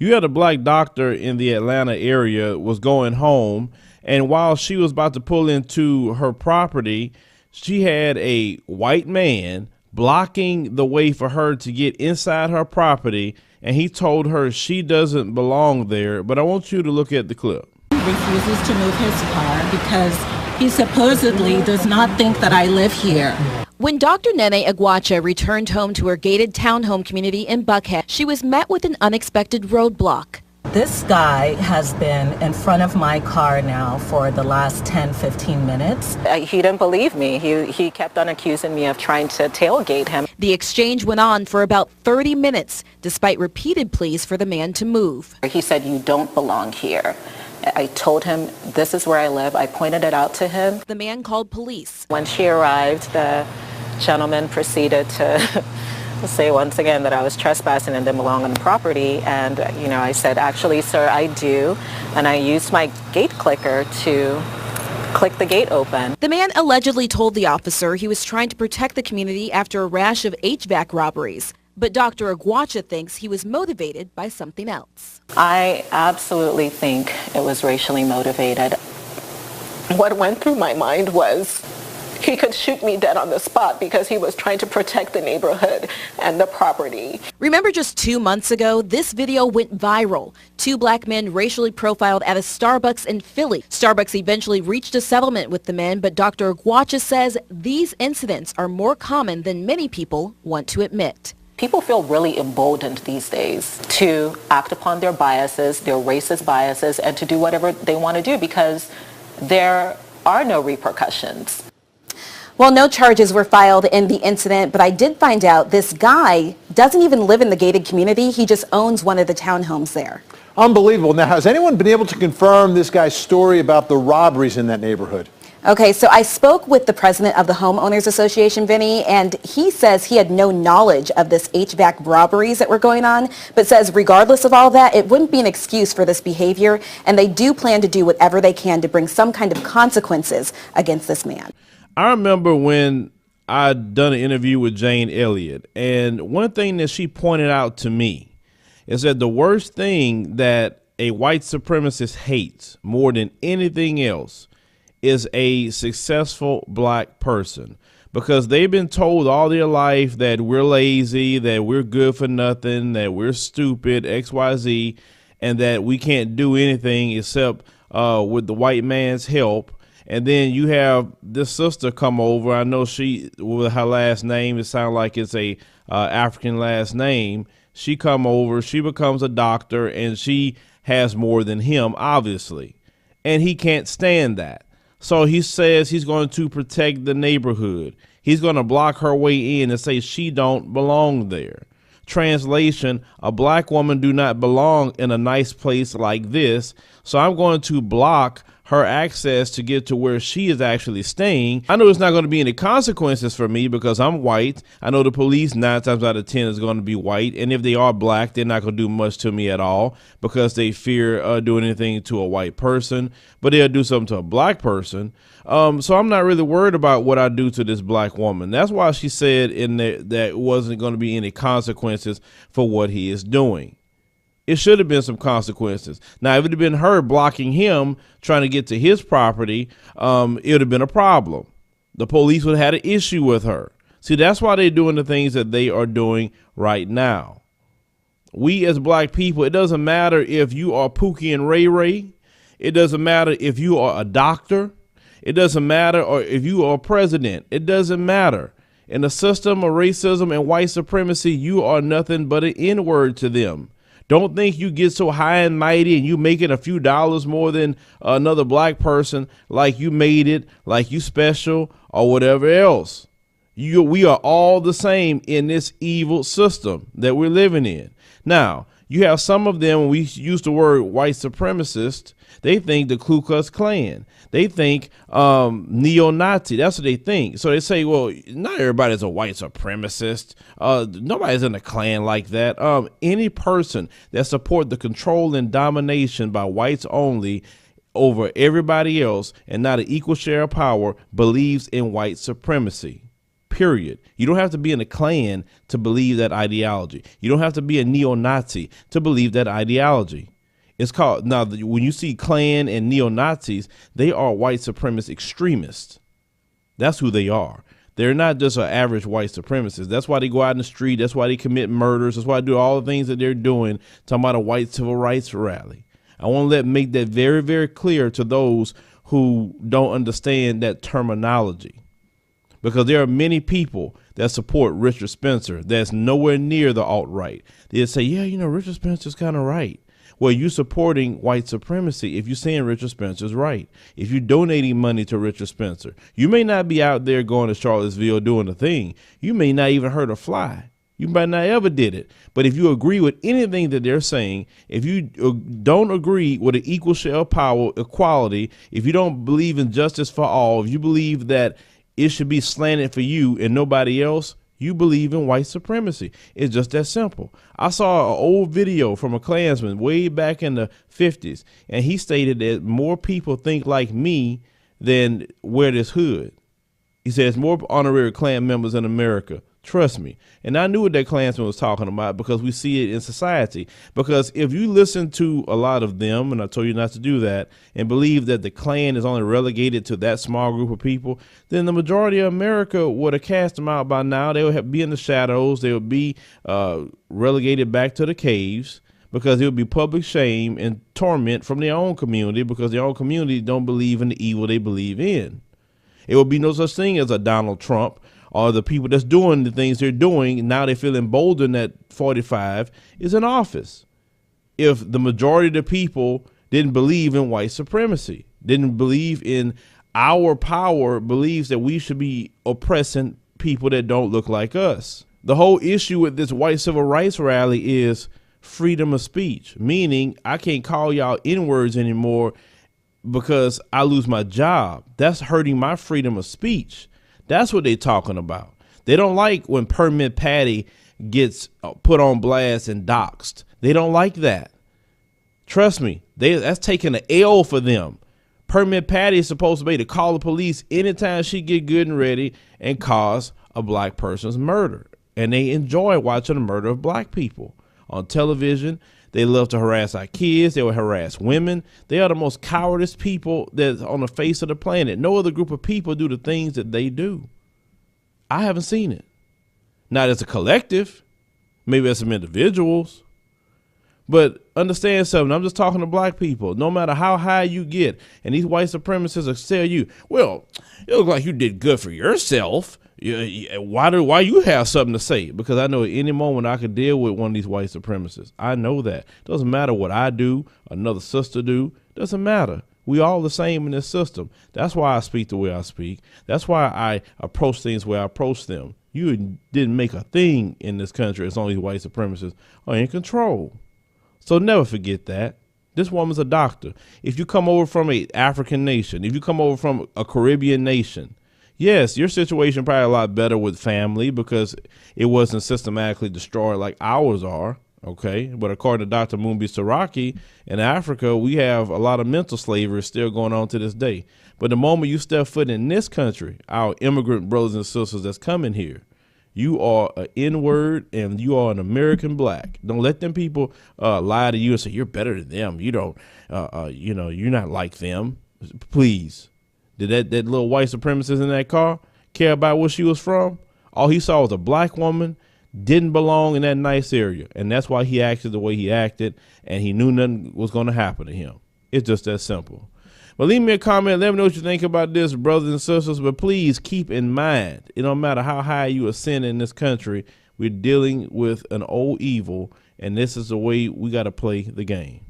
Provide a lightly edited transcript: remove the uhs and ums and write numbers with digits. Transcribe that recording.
You had a black doctor in the Atlanta area was going home, and while she was about to pull into her property, she had a white man blocking the way for her to get inside her property, and he told her she doesn't belong there. But I want you to look at the clip. He refuses to move his car because he supposedly does not think that I live here. When Dr. Nene Aguacha returned home to her gated townhome community in Buckhead, she was met with an unexpected roadblock. This guy has been in front of my car now for the last 10-15 minutes. He didn't believe me. He kept on accusing me of trying to tailgate him. The exchange went on for about 30 minutes, despite repeated pleas for the man to move. He said, "You don't belong here." I told him, "This is where I live." I pointed it out to him. The man called police. When she arrived, the gentleman proceeded to say once again that I was trespassing and didn't belong on the property. And, I said, "Actually, sir, I do." And I used my gate clicker to click the gate open. The man allegedly told the officer he was trying to protect the community after a rash of HVAC robberies. But Dr. Aguacha thinks he was motivated by something else. I absolutely think it was racially motivated. What went through my mind was he could shoot me dead on the spot because he was trying to protect the neighborhood and the property. Remember just 2 months ago, this video went viral. 2 black men racially profiled at a Starbucks in Philly. Starbucks eventually reached a settlement with the men, but Dr. Aguacha says these incidents are more common than many people want to admit. People feel really emboldened these days to act upon their biases, their racist biases, and to do whatever they want to do because there are no repercussions. Well, no charges were filed in the incident, but I did find out this guy doesn't even live in the gated community. He just owns one of the townhomes there. Unbelievable. Now, has anyone been able to confirm this guy's story about the robberies in that neighborhood? Okay, so I spoke with the president of the Homeowners Association, Vinny, and he says he had no knowledge of this HVAC robberies that were going on, but says regardless of all that, it wouldn't be an excuse for this behavior, and they do plan to do whatever they can to bring some kind of consequences against this man. I remember when I'd done an interview with Jane Elliott, and one thing that she pointed out to me is that the worst thing that a white supremacist hates more than anything else is a successful black person, because they've been told all their life that we're lazy, that we're good for nothing, that we're stupid, XYZ, and that we can't do anything except with the white man's help. And then you have this sister come over. I know she, with her last name, it sounds like it's a African last name. She come over, she becomes a doctor, and she has more than him, obviously. And he can't stand that. So he says he's going to protect the neighborhood. He's going to block her way in and say she don't belong there. Translation, a black woman do not belong in a nice place like this. So I'm going to block her access to get to where she is actually staying. I know it's not going to be any consequences for me because I'm white. I know the police 9 times out of 10 is going to be white. And if they are black, they're not going to do much to me at all because they fear doing anything to a white person, but they'll do something to a black person. So I'm not really worried about what I do to this black woman. That's why she said in there that wasn't going to be any consequences for what he is doing. It should have been some consequences. Now, if it had been her blocking him, trying to get to his property, it would have been a problem. The police would have had an issue with her. See, that's why they're doing the things that they are doing right now. We as black people, it doesn't matter if you are Pookie and Ray Ray. It doesn't matter if you are a doctor. It doesn't matter or if you are a president. It doesn't matter. In the system of racism and white supremacy, you are nothing but an N-word to them. Don't think you get so high and mighty and you making a few dollars more than another black person like you made it, like you special or whatever else. We are all the same in this evil system that we're living in. Now, you have some of them, when we use the word white supremacist, they think the Ku Klux Klan. They think neo-Nazi. That's what they think. So they say, well, not everybody's a white supremacist. Nobody's in a Klan like that. Any person that support the control and domination by whites only over everybody else and not an equal share of power believes in white supremacy. period. You don't have to be in a Klan to believe that ideology. You don't have to be a neo-Nazi to believe that ideology. It's called, now when you see Klan and neo-Nazis, they are white supremacist extremists. That's who they are. They're not just an average white supremacist. That's why they go out in the street. That's why they commit murders. That's why they do all the things that they're doing, talking about a white civil rights rally. I want to make that very, very clear to those who don't understand that terminology, because there are many people that support Richard Spencer that's nowhere near the alt-right. They'll say, yeah, you know, Richard Spencer's kind of right. Well, you're supporting white supremacy if you're saying Richard Spencer's right. If you're donating money to Richard Spencer, you may not be out there going to Charlottesville doing the thing. You may not even hurt a fly. You might not ever did it. But if you agree with anything that they're saying, if you don't agree with an equal share of power, equality, if you don't believe in justice for all, if you believe that it should be slanted for you and nobody else, you believe in white supremacy. It's just that simple. I saw an old video from a Klansman way back in the 50s, and he stated that more people think like me than wear this hood. He says more honorary Klan members in America. Trust me. And I knew what that Klansman was talking about because we see it in society. Because if you listen to a lot of them, and I told you not to do that, and believe that the Klan is only relegated to that small group of people, then the majority of America would have cast them out by now. They would be in the shadows. They would be relegated back to the caves, because it would be public shame and torment from their own community, because their own community don't believe in the evil they believe in. It would be no such thing as a Donald Trump or the people that's doing the things they're doing. Now they feel emboldened that 45 is in office. If the majority of the people didn't believe in white supremacy, didn't believe in our power, believes that we should be oppressing people that don't look like us. The whole issue with this white civil rights rally is freedom of speech, meaning I can't call y'all N-words anymore because I lose my job. That's hurting my freedom of speech. That's what they're talking about. They don't like when Permit Patty gets put on blast and doxxed. They don't like that. Trust me, that's taking an L for them. Permit Patty is supposed to be to call the police anytime she get good and ready and cause a black person's murder. And they enjoy watching the murder of black people on television. They love to harass our kids. They will harass women. They are the most cowardice people that's on the face of the planet. No other group of people do the things that they do. I haven't seen it. Not as a collective, maybe as some individuals, but understand something. I'm just talking to black people. No matter how high you get, and these white supremacists will tell you, well, it looks like you did good for yourself. Why you have something to say? Because I know at any moment I could deal with one of these white supremacists. I know that. Doesn't matter what I do, another sister do. Doesn't matter. We all the same in this system. That's why I speak the way I speak. That's why I approach things where I approach them. You didn't make a thing in this country as long as these white supremacists are in control. So never forget that. This woman's a doctor. If you come over from an African nation, if you come over from a Caribbean nation, yes, your situation probably a lot better with family because it wasn't systematically destroyed like ours are, okay? But according to Dr. Mumbi Saraki, in Africa, we have a lot of mental slavery still going on to this day. But the moment you step foot in this country, our immigrant brothers and sisters that's coming here, you are an N-word and you are an American black. Don't let them people lie to you and say you're better than them. You don't, you're not like them. Please. Did that little white supremacist in that car care about where she was from? All he saw was a black woman, didn't belong in that nice area. And that's why he acted the way he acted, and he knew nothing was going to happen to him. It's just that simple. But leave me a comment. Let me know what you think about this, brothers and sisters. But please keep in mind, it don't matter how high you ascend in this country, we're dealing with an old evil, and this is the way we got to play the game.